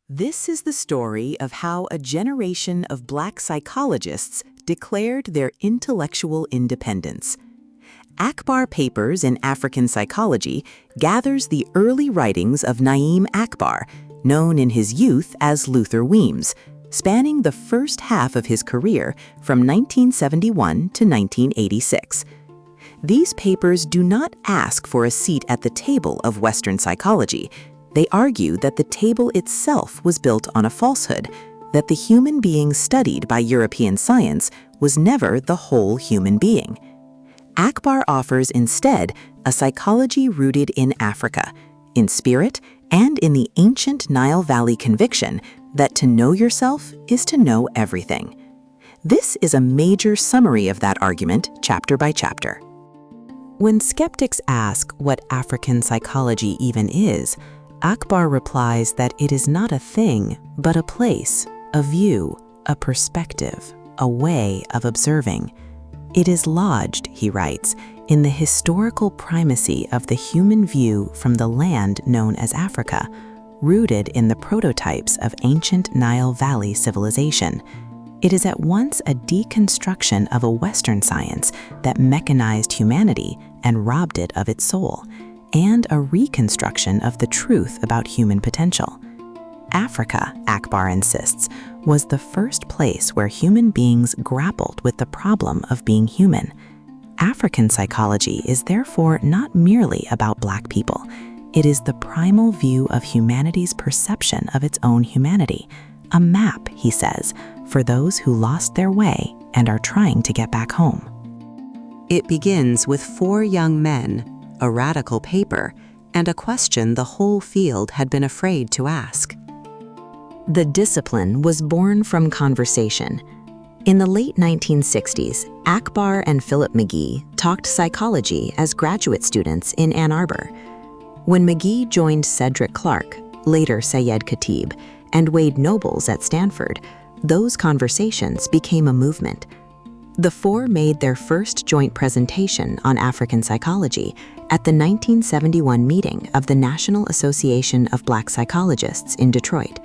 This is the story of how a generation of Black psychologists declared their intellectual independence. Akbar Papers in African Psychology gathers the early writings of Na'im Akbar, known in his youth as Luther Weems, spanning the first half of his career from 1971 to 1986. These papers do not ask for a seat at the table of Western psychology. They argue that the table itself was built on a falsehood, that the human being studied by European science was never the whole human being. Akbar offers instead a psychology rooted in Africa, in spirit, and in the ancient Nile Valley conviction that to know yourself is to know everything. This is a major summary of that argument, chapter by chapter. When skeptics ask what African psychology even is, Akbar replies that it is not a thing, but a place, a view, a perspective, a way of observing. It is lodged, he writes, in the historical primacy of the human view from the land known as Africa, rooted in the prototypes of ancient Nile Valley civilization. It is at once a deconstruction of a Western science that mechanized humanity and robbed it of its soul, and a reconstruction of the truth about human potential. Africa, Akbar insists, was the first place where human beings grappled with the problem of being human. African psychology is therefore not merely about Black people. It is the primal view of humanity's perception of its own humanity, a map, he says, for those who lost their way and are trying to get back home. It begins with 4 young men, a radical paper, and a question the whole field had been afraid to ask. The discipline was born from conversation. In the late 1960s, Akbar and Philip McGee talked psychology as graduate students in Ann Arbor. When McGee joined Cedric Clark, later Sayed Khatib, and Wade Nobles at Stanford, those conversations became a movement. The 4 made their first joint presentation on African psychology at the 1971 meeting of the National Association of Black Psychologists in Detroit.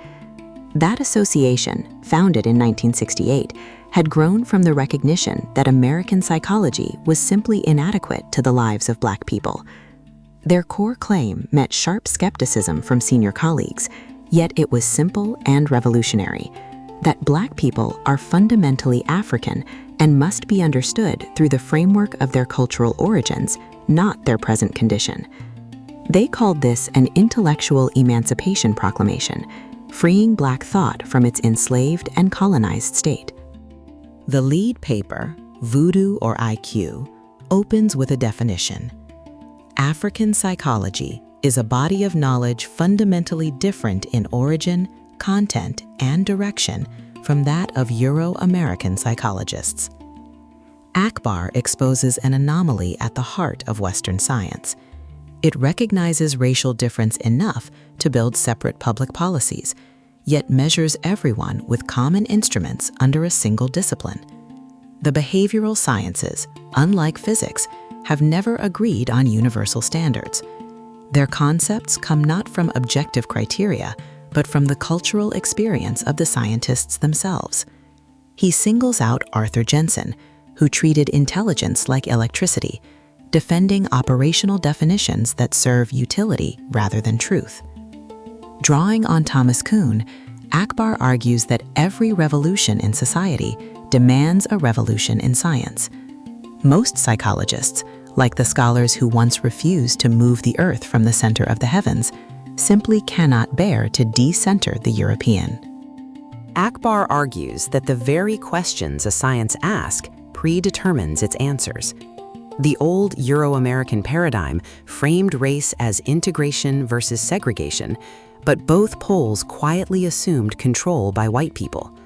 That association, founded in 1968, had grown from the recognition that American psychology was simply inadequate to the lives of Black people. Their core claim met sharp skepticism from senior colleagues, yet it was simple and revolutionary: that Black people are fundamentally African and must be understood through the framework of their cultural origins, not their present condition. They called this an intellectual emancipation proclamation, freeing Black thought from its enslaved and colonized state. The lead paper, Voodoo or IQ, opens with a definition. African psychology is a body of knowledge fundamentally different in origin, content, and direction from that of Euro-American psychologists. Akbar exposes an anomaly at the heart of Western science. It recognizes racial difference enough to build separate public policies, yet measures everyone with common instruments under a single discipline. The behavioral sciences, unlike physics, have never agreed on universal standards. Their concepts come not from objective criteria, but from the cultural experience of the scientists themselves. He singles out Arthur Jensen, who treated intelligence like electricity, defending operational definitions that serve utility rather than truth. Drawing on Thomas Kuhn, Akbar argues that every revolution in society demands a revolution in science. Most psychologists, like the scholars who once refused to move the earth from the center of the heavens, simply cannot bear to de-center the European. Akbar argues that the very questions a science asks predetermines its answers. The old Euro-American paradigm framed race as integration versus segregation, but both poles quietly assumed control by white people.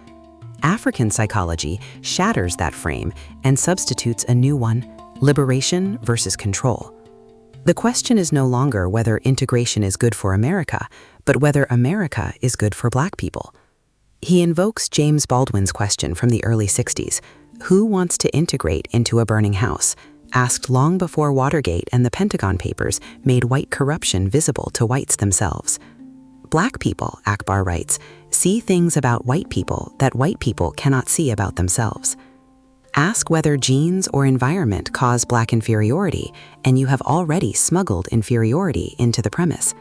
African psychology shatters that frame and substitutes a new one: liberation versus control. The question is no longer whether integration is good for America, but whether America is good for Black people. He invokes James Baldwin's question from the early 60s, who wants to integrate into a burning house, asked long before Watergate and the Pentagon Papers made white corruption visible to whites themselves. Black people, Akbar writes, see things about white people that white people cannot see about themselves. Ask whether genes or environment cause Black inferiority, and you have already smuggled inferiority into the premise.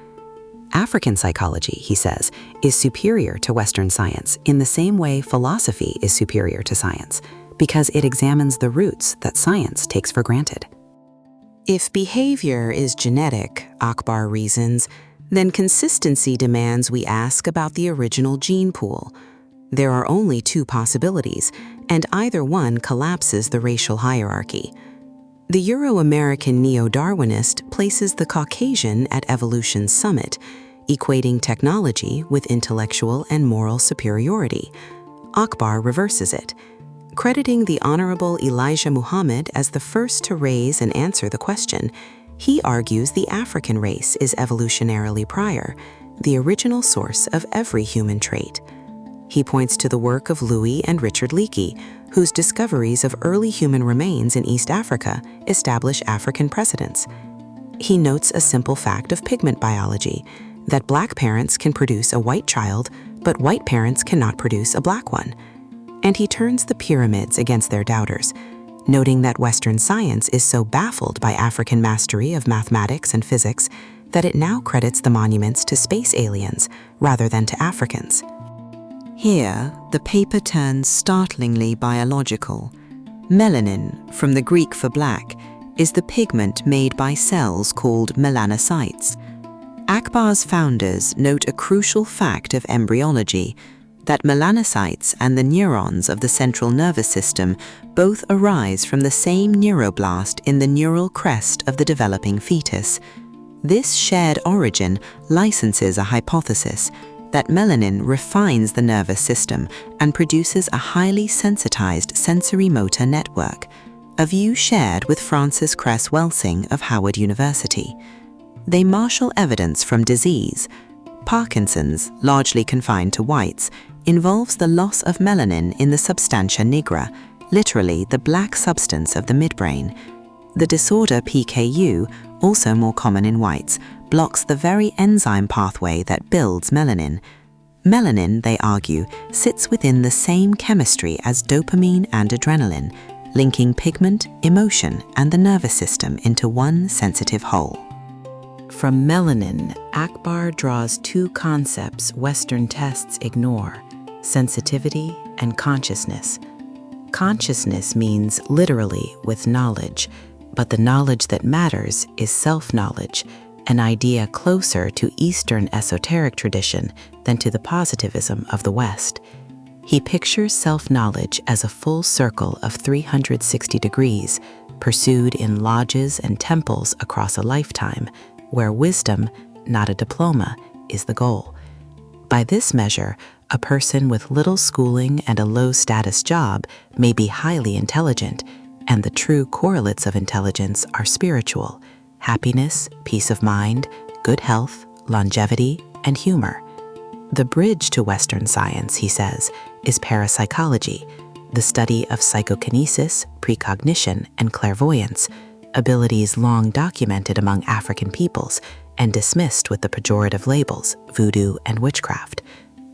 African psychology, he says, is superior to Western science in the same way philosophy is superior to science, because it examines the roots that science takes for granted. If behavior is genetic, Akbar reasons, then consistency demands we ask about the original gene pool. There are only two possibilities, and either one collapses the racial hierarchy. The Euro-American neo-Darwinist places the Caucasian at evolution's summit, equating technology with intellectual and moral superiority. Akbar reverses it, crediting the Honorable Elijah Muhammad as the first to raise and answer the question. He argues the African race is evolutionarily prior, the original source of every human trait. He points to the work of Louis and Richard Leakey, whose discoveries of early human remains in East Africa establish African precedents. He notes a simple fact of pigment biology, that Black parents can produce a white child, but white parents cannot produce a Black one. And he turns the pyramids against their doubters, noting that Western science is so baffled by African mastery of mathematics and physics that it now credits the monuments to space aliens rather than to Africans. Here, the paper turns startlingly biological. Melanin, from the Greek for black, is the pigment made by cells called melanocytes. Akbar's founders note a crucial fact of embryology, that melanocytes and the neurons of the central nervous system both arise from the same neuroblast in the neural crest of the developing fetus. This shared origin licenses a hypothesis that melanin refines the nervous system and produces a highly sensitized sensory-motor network, a view shared with Francis Cress Welsing of Howard University. They marshal evidence from disease. Parkinson's, largely confined to whites, involves the loss of melanin in the substantia nigra, literally the black substance of the midbrain. The disorder PKU, also more common in whites, blocks the very enzyme pathway that builds melanin. Melanin, they argue, sits within the same chemistry as dopamine and adrenaline, linking pigment, emotion, and the nervous system into one sensitive whole. From melanin, Akbar draws two concepts Western tests ignore: sensitivity and consciousness. Consciousness means literally with knowledge, but the knowledge that matters is self-knowledge, an idea closer to Eastern esoteric tradition than to the positivism of the West. He pictures self-knowledge as a full circle of 360 degrees, pursued in lodges and temples across a lifetime, where wisdom, not a diploma, is the goal. By this measure, a person with little schooling and a low-status job may be highly intelligent, and the true correlates of intelligence are spiritual: happiness, peace of mind, good health, longevity, and humor. The bridge to Western science, he says, is parapsychology, the study of psychokinesis, precognition, and clairvoyance, abilities long documented among African peoples and dismissed with the pejorative labels voodoo and witchcraft.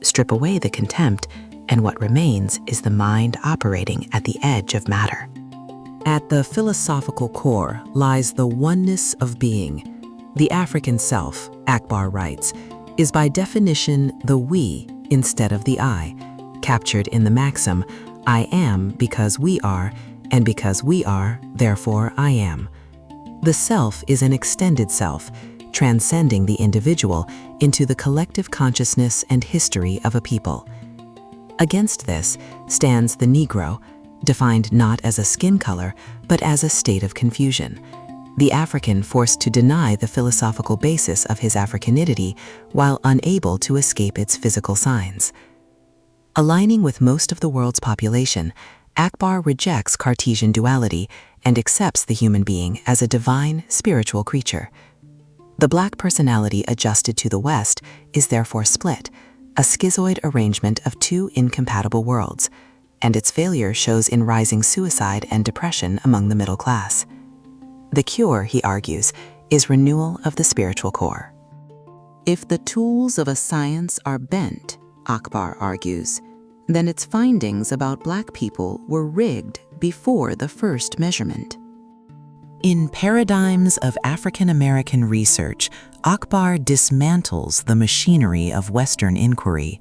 Strip away the contempt, and what remains is the mind operating at the edge of matter. At the philosophical core lies the oneness of being. The African self, Akbar writes, is by definition the we instead of the I, captured in the maxim, I am because we are, and because we are, therefore I am. The self is an extended self, transcending the individual into the collective consciousness and history of a people. Against this stands the Negro, defined not as a skin color, but as a state of confusion. The African forced to deny the philosophical basis of his Africanity while unable to escape its physical signs. Aligning with most of the world's population, Akbar rejects Cartesian duality and accepts the human being as a divine, spiritual creature. The Black personality adjusted to the West is therefore split, a schizoid arrangement of two incompatible worlds, and its failure shows in rising suicide and depression among the middle class. The cure, he argues, is renewal of the spiritual core. If the tools of a science are bent, Akbar argues, then its findings about Black people were rigged before the first measurement. In Paradigms of African American Research, Akbar dismantles the machinery of Western inquiry.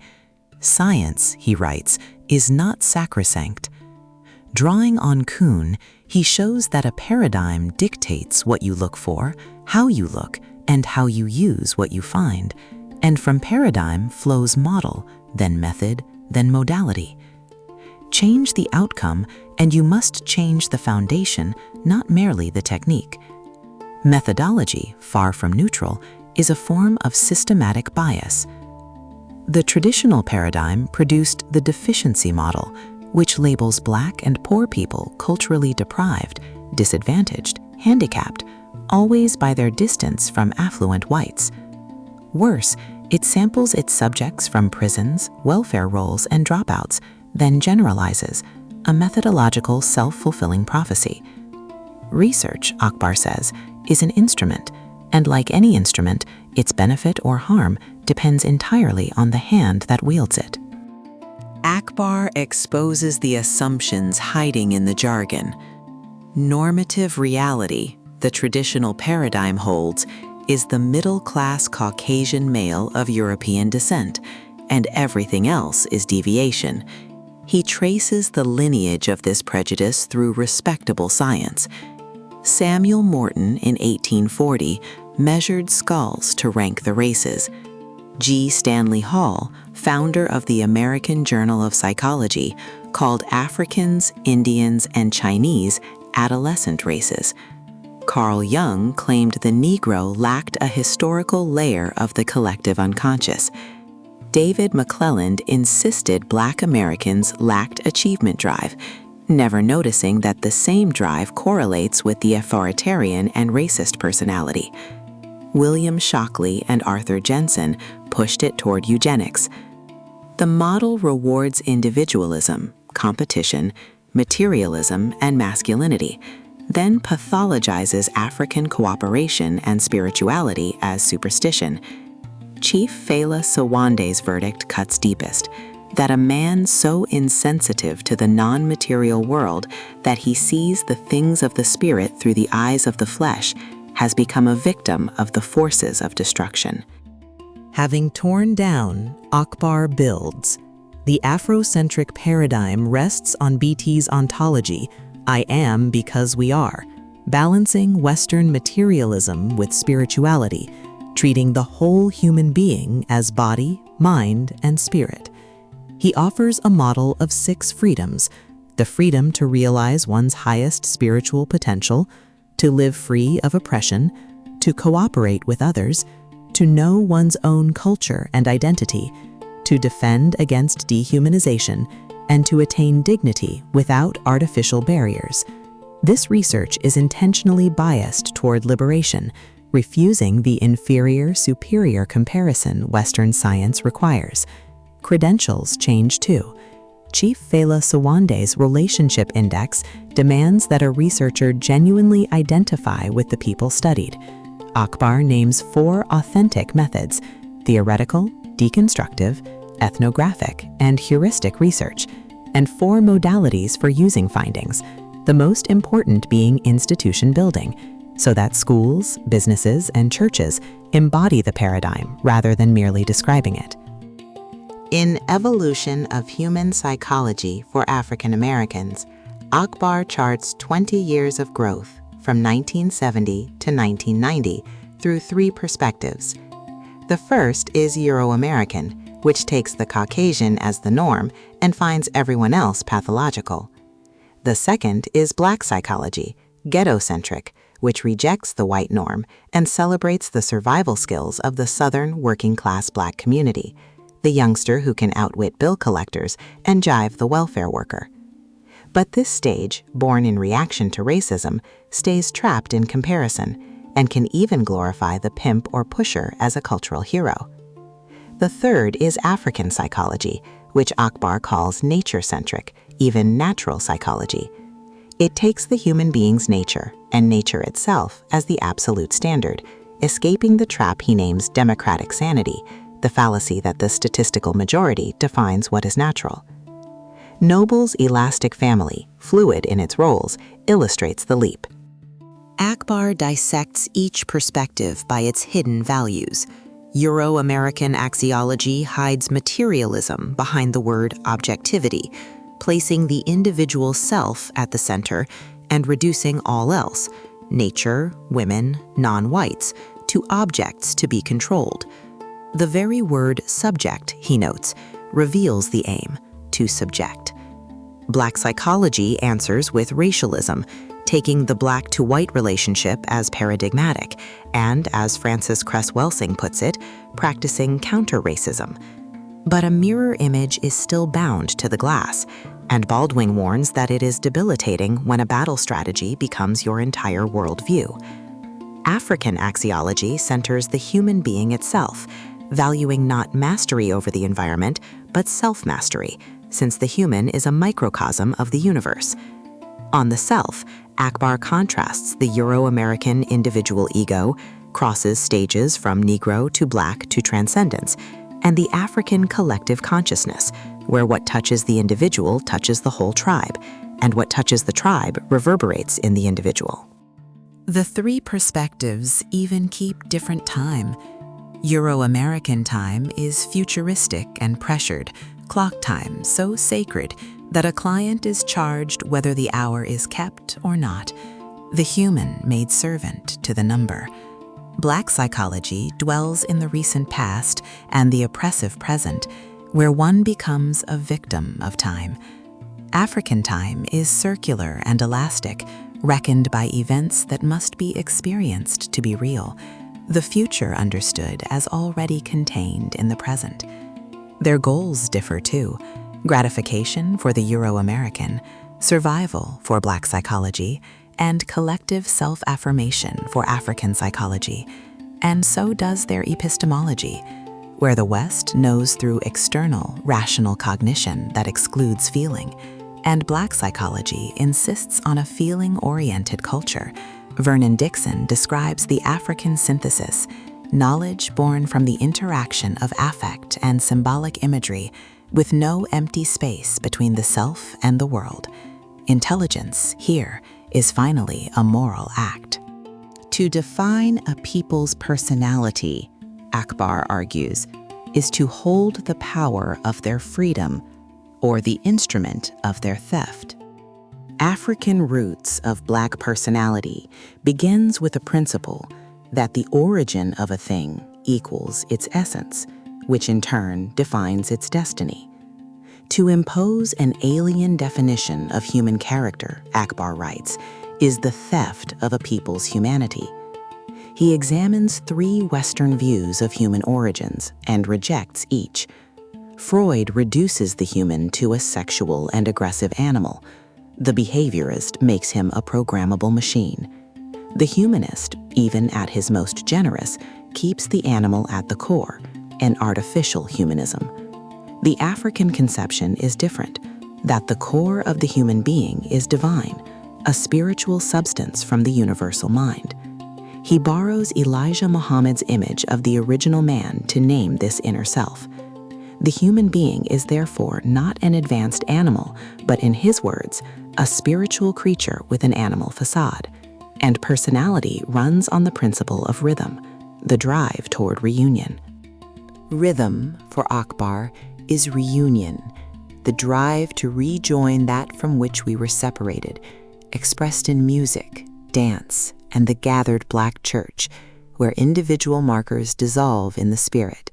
Science, he writes, is not sacrosanct. Drawing on Kuhn, he shows that a paradigm dictates what you look for, how you look, and how you use what you find. And from paradigm flows model, then method, then modality. Change the outcome, and you must change the foundation, not merely the technique. Methodology, far from neutral, is a form of systematic bias. The traditional paradigm produced the deficiency model, which labels Black and poor people culturally deprived, disadvantaged, handicapped, always by their distance from affluent whites. Worse, it samples its subjects from prisons, welfare rolls, and dropouts, then generalizes, a methodological self-fulfilling prophecy. Research, Akbar says, is an instrument, and like any instrument, its benefit or harm depends entirely on the hand that wields it. Akbar exposes the assumptions hiding in the jargon. Normative reality, the traditional paradigm holds, is the middle-class Caucasian male of European descent, and everything else is deviation. He traces the lineage of this prejudice through respectable science. Samuel Morton in 1840 measured skulls to rank the races. G. Stanley Hall, founder of the American Journal of Psychology, called Africans, Indians, and Chinese adolescent races. Carl Jung claimed the Negro lacked a historical layer of the collective unconscious. David McClelland insisted Black Americans lacked achievement drive, never noticing that the same drive correlates with the authoritarian and racist personality. William Shockley and Arthur Jensen pushed it toward eugenics. The model rewards individualism, competition, materialism, and masculinity, then pathologizes African cooperation and spirituality as superstition. Chief Fela Sawande's verdict cuts deepest, that a man so insensitive to the non-material world that he sees the things of the spirit through the eyes of the flesh has become a victim of the forces of destruction. Having torn down, Akbar builds. The Afrocentric paradigm rests on BT's ontology, I am because we are, balancing Western materialism with spirituality, treating the whole human being as body, mind, and spirit. He offers a model of 6 freedoms: the freedom to realize one's highest spiritual potential, to live free of oppression, to cooperate with others, to know one's own culture and identity, to defend against dehumanization, and to attain dignity without artificial barriers. This research is intentionally biased toward liberation, refusing the inferior-superior comparison Western science requires. Credentials change too. Chief Fela Sawande's relationship index demands that a researcher genuinely identify with the people studied. Akbar names 4 authentic methods: theoretical, deconstructive, ethnographic, and heuristic research, and 4 modalities for using findings, the most important being institution building, so that schools, businesses, and churches embody the paradigm rather than merely describing it. In Evolution of Human Psychology for African Americans, Akbar charts 20 years of growth from 1970 to 1990 through 3 perspectives. The first is Euro-American, which takes the Caucasian as the norm and finds everyone else pathological. The second is Black psychology, ghetto-centric, which rejects the white norm and celebrates the survival skills of the Southern working-class Black community, the youngster who can outwit bill collectors and jive the welfare worker. But this stage, born in reaction to racism, stays trapped in comparison and can even glorify the pimp or pusher as a cultural hero. The third is African psychology, which Akbar calls nature-centric, even natural psychology. It takes the human being's nature and nature itself as the absolute standard, escaping the trap he names democratic sanity, the fallacy that the statistical majority defines what is natural. Noble's elastic family, fluid in its roles, illustrates the leap. Akbar dissects each perspective by its hidden values. Euro-American axiology hides materialism behind the word objectivity, placing the individual self at the center and reducing all else, nature, women, non-whites, to objects to be controlled. The very word subject, he notes, reveals the aim, to subject. Black psychology answers with racialism, taking the black to white relationship as paradigmatic, and, as Frances Cress Welsing puts it, practicing counter-racism. But a mirror image is still bound to the glass, and Baldwin warns that it is debilitating when a battle strategy becomes your entire worldview. African axiology centers the human being itself, valuing not mastery over the environment, but self-mastery, since the human is a microcosm of the universe. On the self, Akbar contrasts the Euro-American individual ego, crosses stages from Negro to Black to transcendence, and the African collective consciousness, where what touches the individual touches the whole tribe, and what touches the tribe reverberates in the individual. The three perspectives even keep different time. Euro-American time is futuristic and pressured, clock time so sacred that a client is charged whether the hour is kept or not, the human made servant to the number. Black psychology dwells in the recent past and the oppressive present, where one becomes a victim of time. African time is circular and elastic, reckoned by events that must be experienced to be real, the future understood as already contained in the present. Their goals differ too: gratification for the Euro-American, survival for Black psychology, and collective self-affirmation for African psychology. And so does their epistemology, where the West knows through external, rational cognition that excludes feeling, and Black psychology insists on a feeling-oriented culture. Vernon Dixon describes the African synthesis, knowledge born from the interaction of affect and symbolic imagery, with no empty space between the self and the world. Intelligence, here, is finally a moral act. To define a people's personality, Akbar argues, is to hold the power of their freedom or the instrument of their theft. African roots of Black personality begins with a principle that the origin of a thing equals its essence, which in turn defines its destiny. To impose an alien definition of human character, Akbar writes, is the theft of a people's humanity. He examines three Western views of human origins and rejects each. Freud reduces the human to a sexual and aggressive animal. The behaviorist makes him a programmable machine. The humanist, even at his most generous, keeps the animal at the core, an artificial humanism. The African conception is different, that the core of the human being is divine, a spiritual substance from the universal mind. He borrows Elijah Muhammad's image of the original man to name this inner self. The human being is therefore not an advanced animal, but in his words, a spiritual creature with an animal facade. And personality runs on the principle of rhythm, the drive toward reunion. Rhythm, for Akbar, is reunion, the drive to rejoin that from which we were separated, expressed in music, dance, and the gathered Black church, where individual markers dissolve in the spirit.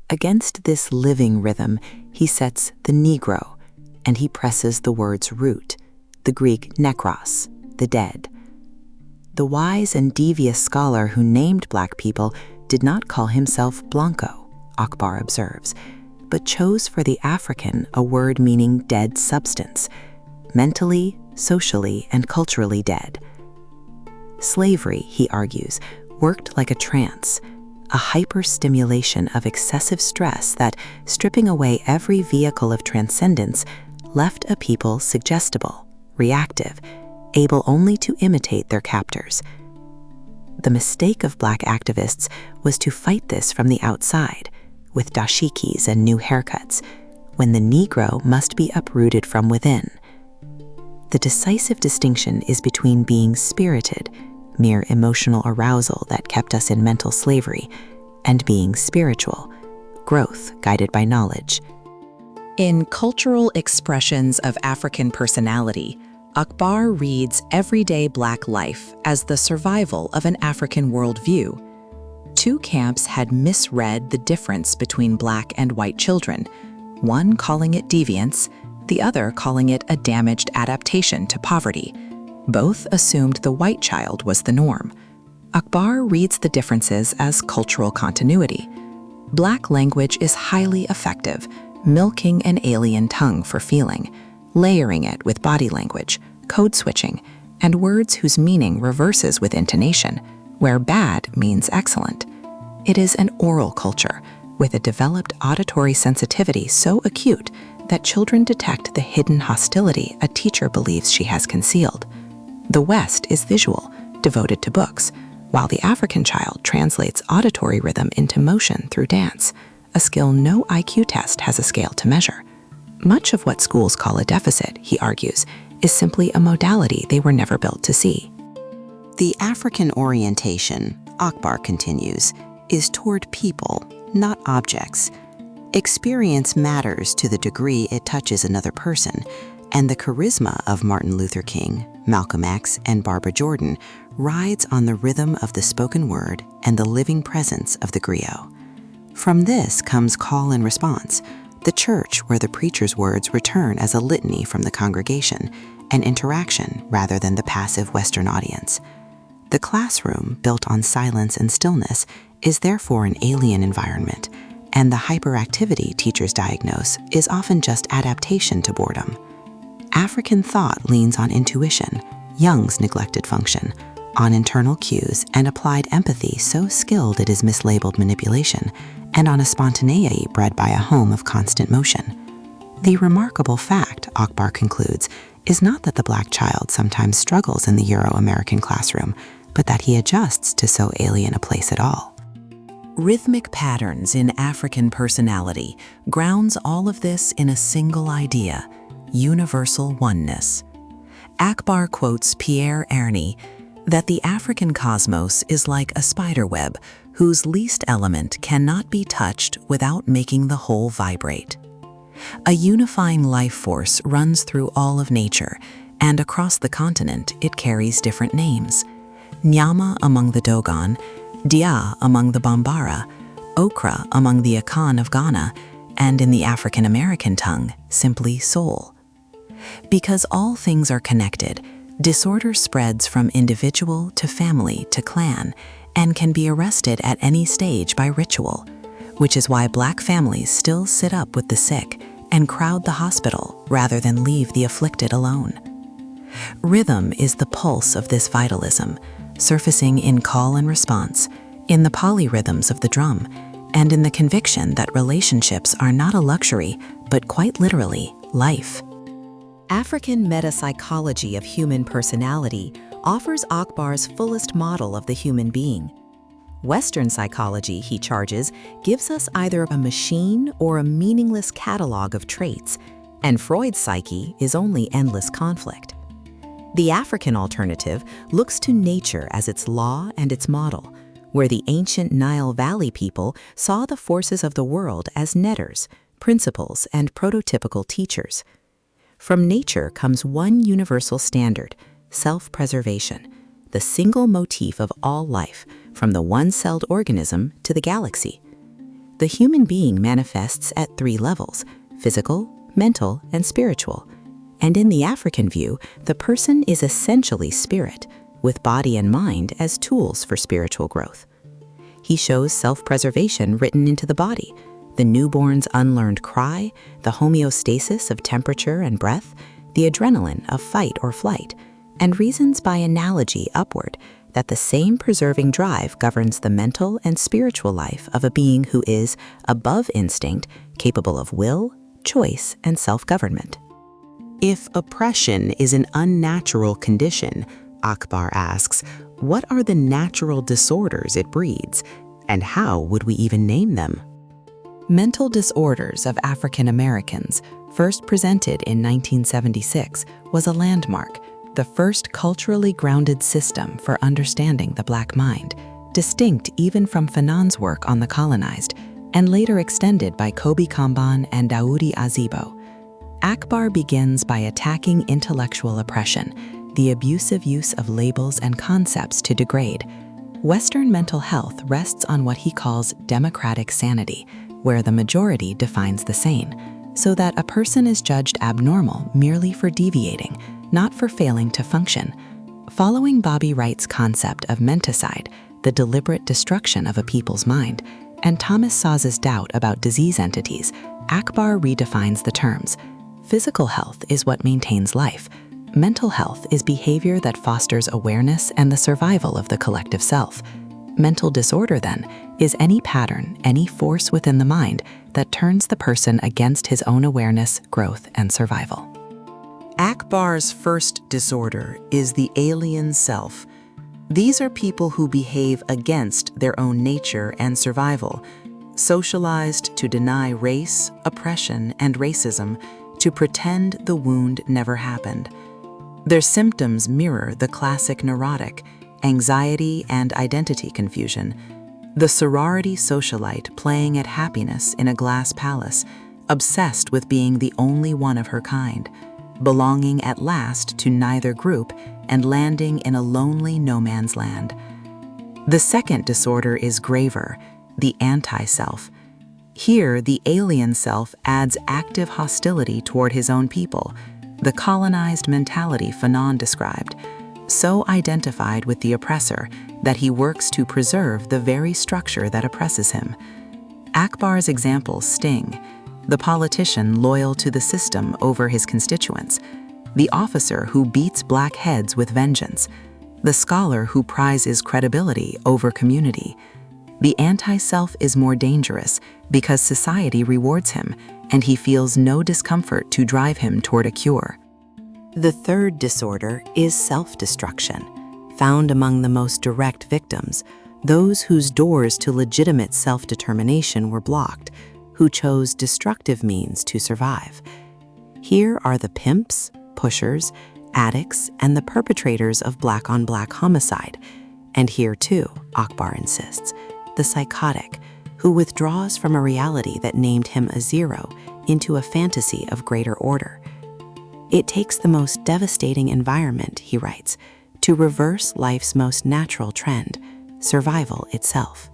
Against this living rhythm, he sets the Negro, and he presses the word's root, the Greek nekros, the dead. The wise and devious scholar who named Black people did not call himself Blanco, Akbar observes, but chose for the African a word meaning dead substance, mentally, socially, and culturally dead. Slavery, he argues, worked like a trance, a hyperstimulation of excessive stress that, stripping away every vehicle of transcendence, left a people suggestible, reactive, able only to imitate their captors. The mistake of Black activists was to fight this from the outside, with dashikis and new haircuts, when the Negro must be uprooted from within. The decisive distinction is between being spirited, mere emotional arousal that kept us in mental slavery, and being spiritual, growth guided by knowledge. In Cultural Expressions of African Personality, Akbar reads everyday Black life as the survival of an African worldview. Two camps had misread the difference between Black and white children, one calling it deviance, the other calling it a damaged adaptation to poverty. Both assumed the white child was the norm. Akbar reads the differences as cultural continuity. Black language is highly effective, milking an alien tongue for feeling, layering it with body language, code switching, and words whose meaning reverses with intonation, where bad means excellent. It is an oral culture, with a developed auditory sensitivity so acute that children detect the hidden hostility a teacher believes she has concealed. The West is visual, devoted to books, while the African child translates auditory rhythm into motion through dance, a skill no IQ test has a scale to measure. Much of what schools call a deficit, he argues, is simply a modality they were never built to see. The African orientation, Akbar continues, is toward people, not objects. Experience matters to the degree it touches another person, and the charisma of Martin Luther King, Malcolm X, and Barbara Jordan rides on the rhythm of the spoken word and the living presence of the griot. From this comes call and response, the church where the preacher's words return as a litany from the congregation, an interaction rather than the passive Western audience. The classroom, built on silence and stillness, is therefore an alien environment, and the hyperactivity teachers diagnose is often just adaptation to boredom. African thought leans on intuition, Jung's neglected function, on internal cues and applied empathy so skilled it is mislabeled manipulation, and on a spontaneity bred by a home of constant motion. The remarkable fact, Akbar concludes, is not that the Black child sometimes struggles in the Euro-American classroom, but that he adjusts to so alien a place at all. Rhythmic patterns in African personality grounds all of this in a single idea, universal oneness. Akbar quotes Pierre Erny that the African cosmos is like a spider web whose least element cannot be touched without making the whole vibrate. A unifying life force runs through all of nature, and across the continent it carries different names. Nyama among the Dogon, Dia among the Bambara, Okra among the Akan of Ghana, and in the African American tongue, simply soul. Because all things are connected, disorder spreads from individual to family to clan and can be arrested at any stage by ritual, which is why Black families still sit up with the sick and crowd the hospital rather than leave the afflicted alone. Rhythm is the pulse of this vitalism, surfacing in call and response, in the polyrhythms of the drum, and in the conviction that relationships are not a luxury, but quite literally, life. African Metapsychology of Human Personality offers Akbar's fullest model of the human being. Western psychology, he charges, gives us either a machine or a meaningless catalog of traits, and Freud's psyche is only endless conflict. The African alternative looks to nature as its law and its model, where the ancient Nile Valley people saw the forces of the world as netters, principles, and prototypical teachers. From nature comes one universal standard, self-preservation, the single motif of all life, from the one-celled organism to the galaxy. The human being manifests at three levels: physical, mental, and spiritual. And in the African view, the person is essentially spirit, with body and mind as tools for spiritual growth. He shows self-preservation written into the body, the newborn's unlearned cry, the homeostasis of temperature and breath, the adrenaline of fight or flight, and reasons by analogy upward that the same preserving drive governs the mental and spiritual life of a being who is, above instinct, capable of will, choice, and self-government. If oppression is an unnatural condition, Akbar asks, what are the natural disorders it breeds, and how would we even name them? Mental disorders of African Americans, first presented in 1976, was a landmark, the first culturally grounded system for understanding the Black mind, distinct even from Fanon's work on the colonized, and later extended by Kobi Kamban and Daoudi Azibo. Akbar begins by attacking intellectual oppression, the abusive use of labels and concepts to degrade. Western mental health rests on what he calls democratic sanity, where the majority defines the sane, so that a person is judged abnormal merely for deviating, not for failing to function. Following Bobby Wright's concept of Mentacide, the deliberate destruction of a people's mind, and Thomas Saw's doubt about disease entities, Akbar redefines the terms. Physical health is what maintains life. Mental health is behavior that fosters awareness and the survival of the collective self. Mental disorder, then, is any pattern, any force within the mind that turns the person against his own awareness, growth, and survival. Akbar's first disorder is the alien self. These are people who behave against their own nature and survival, socialized to deny race, oppression, and racism, to pretend the wound never happened. Their symptoms mirror the classic neurotic, anxiety and identity confusion, the sorority socialite playing at happiness in a glass palace, obsessed with being the only one of her kind, belonging at last to neither group and landing in a lonely no-man's land. The second disorder is graver, the anti-self. Here, the alien self adds active hostility toward his own people, the colonized mentality Fanon described, so identified with the oppressor that he works to preserve the very structure that oppresses him. Akbar's examples sting: the politician loyal to the system over his constituents, the officer who beats black heads with vengeance, the scholar who prizes credibility over community. The anti-self is more dangerous because society rewards him, and he feels no discomfort to drive him toward a cure. The third disorder is self-destruction, found among the most direct victims, those whose doors to legitimate self-determination were blocked, who chose destructive means to survive. Here are the pimps, pushers, addicts, and the perpetrators of black-on-black homicide. And here, too, Akbar insists, the psychotic, who withdraws from a reality that named him a zero into a fantasy of greater order. It takes the most devastating environment, he writes, to reverse life's most natural trend, survival itself.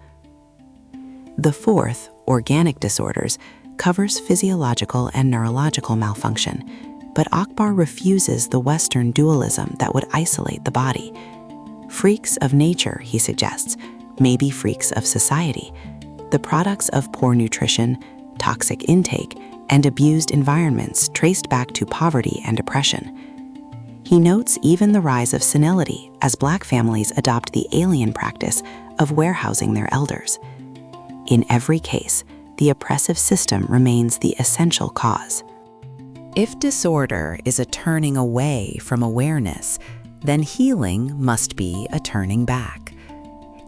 The fourth, organic disorders, covers physiological and neurological malfunction, but Akbar refuses the Western dualism that would isolate the body. Freaks of nature, he suggests, may be freaks of society, the products of poor nutrition, toxic intake, and abused environments traced back to poverty and oppression. He notes even the rise of senility as Black families adopt the alien practice of warehousing their elders. In every case, the oppressive system remains the essential cause. If disorder is a turning away from awareness, then healing must be a turning back.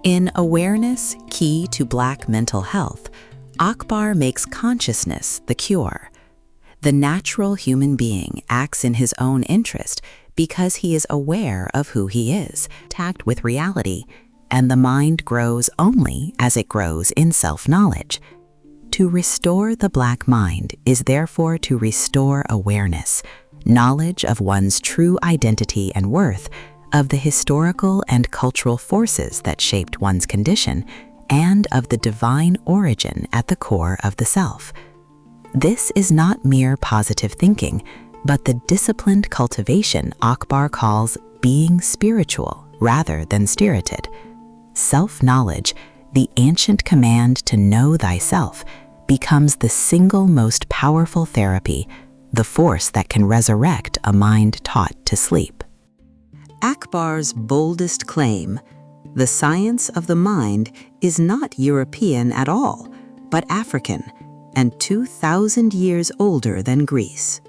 In Awareness, Key to Black Mental Health, Akbar makes consciousness the cure. The natural human being acts in his own interest because he is aware of who he is, tact with reality, and the mind grows only as it grows in self-knowledge. To restore the Black mind is therefore to restore awareness, knowledge of one's true identity and worth, of the historical and cultural forces that shaped one's condition, and of the divine origin at the core of the self. This is not mere positive thinking, but the disciplined cultivation Akbar calls being spiritual rather than spirited. Self-knowledge, the ancient command to know thyself, becomes the single most powerful therapy, the force that can resurrect a mind taught to sleep. Akbar's boldest claim, the science of the mind, is not European at all, but African, and 2,000 years older than Greece.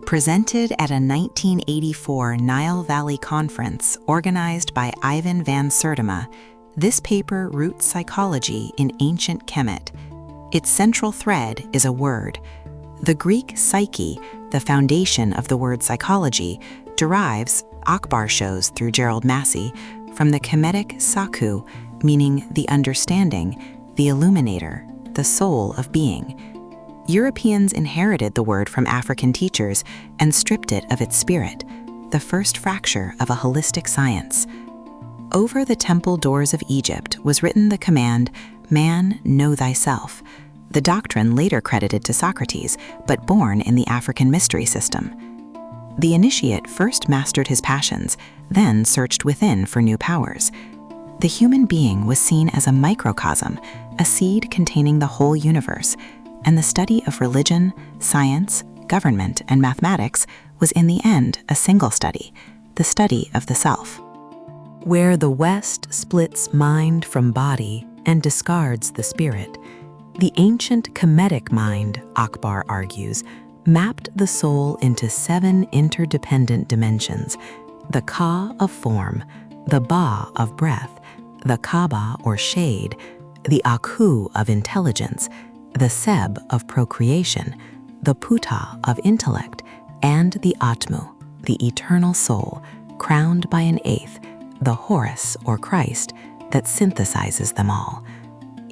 Presented at a 1984 Nile Valley conference organized by Ivan van Sertima, this paper roots psychology in ancient Kemet. Its central thread is a word. The Greek psyche, the foundation of the word psychology, derives, Akbar shows through Gerald Massey, from the Kemetic saku, meaning the understanding, the illuminator, the soul of being. Europeans inherited the word from African teachers and stripped it of its spirit, the first fracture of a holistic science. Over the temple doors of Egypt was written the command, "Man, know thyself," the doctrine later credited to Socrates, but born in the African mystery system. The initiate first mastered his passions, then searched within for new powers. The human being was seen as a microcosm, a seed containing the whole universe, and the study of religion, science, government, and mathematics was in the end a single study, the study of the self. Where the West splits mind from body and discards the spirit, the ancient Kemetic mind, Akbar argues, mapped the soul into 7 interdependent dimensions: the Ka of form, the Ba of breath, the Kaba or shade, the Aku of intelligence, the Seb of procreation, the Puta of intellect, and the Atmu, the eternal soul, crowned by an 8th, the Horus or Christ, that synthesizes them all.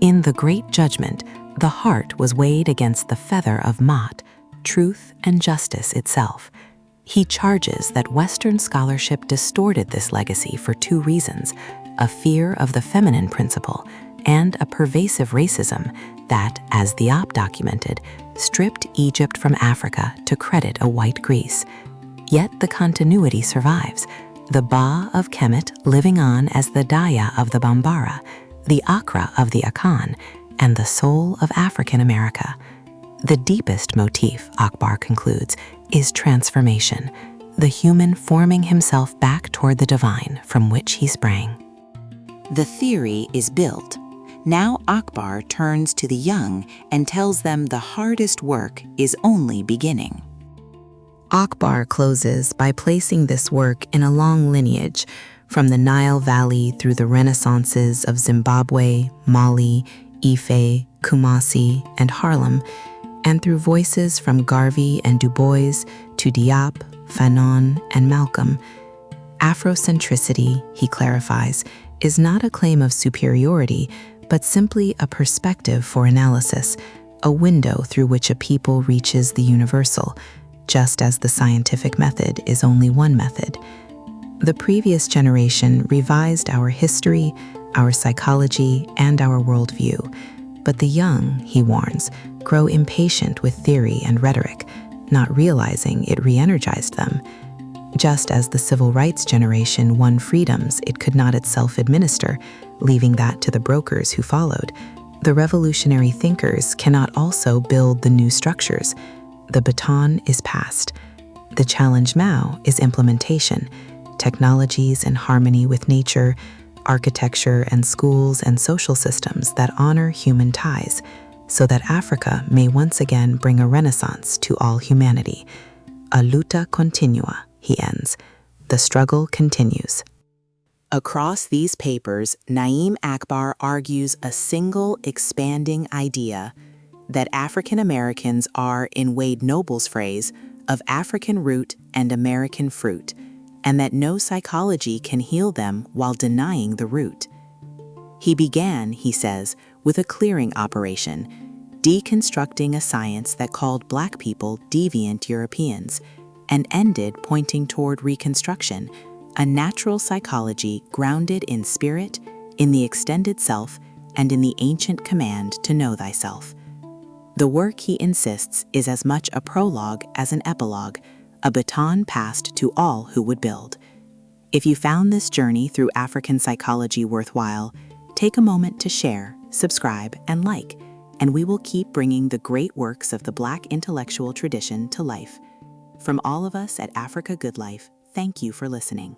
In the Great Judgment, the heart was weighed against the feather of Maat, truth and justice itself. He charges that Western scholarship distorted this legacy for 2 reasons: a fear of the feminine principle and a pervasive racism that, as the Op documented, stripped Egypt from Africa to credit a white Greece. Yet the continuity survives, the Ba of Kemet living on as the Daya of the Bambara, the Accra of the Akan, and the soul of African America. The deepest motif, Akbar concludes, is transformation, the human forming himself back toward the divine from which he sprang. The theory is built. Now Akbar turns to the young and tells them the hardest work is only beginning. Akbar closes by placing this work in a long lineage, from the Nile Valley through the renaissances of Zimbabwe, Mali, Ife, Kumasi, and Harlem, and through voices from Garvey and Du Bois to Diop, Fanon, and Malcolm. Afrocentricity, he clarifies, is not a claim of superiority, but simply a perspective for analysis, a window through which a people reaches the universal, just as the scientific method is only one method. The previous generation revised our history, our psychology, and our worldview, but the young, he warns, grow impatient with theory and rhetoric, not realizing it re-energized them. Just as the civil rights generation won freedoms it could not itself administer, leaving that to the brokers who followed, the revolutionary thinkers cannot also build the new structures. The baton is passed. The challenge now is implementation, technologies in harmony with nature, architecture and schools and social systems that honor human ties, so that Africa may once again bring a renaissance to all humanity. A luta continua, he ends. The struggle continues. Across these papers, Na'im Akbar argues a single expanding idea that African Americans are, in Wade Noble's phrase, of African root and American fruit, and that no psychology can heal them while denying the root. He began, he says, with a clearing operation, deconstructing a science that called Black people deviant Europeans, and ended pointing toward Reconstruction, a natural psychology grounded in spirit, in the extended self, and in the ancient command to know thyself. The work, he insists, is as much a prologue as an epilogue, a baton passed to all who would build. If you found this journey through African psychology worthwhile, take a moment to share, subscribe, and like, and we will keep bringing the great works of the Black intellectual tradition to life. From all of us at Africa Good Life, thank you for listening.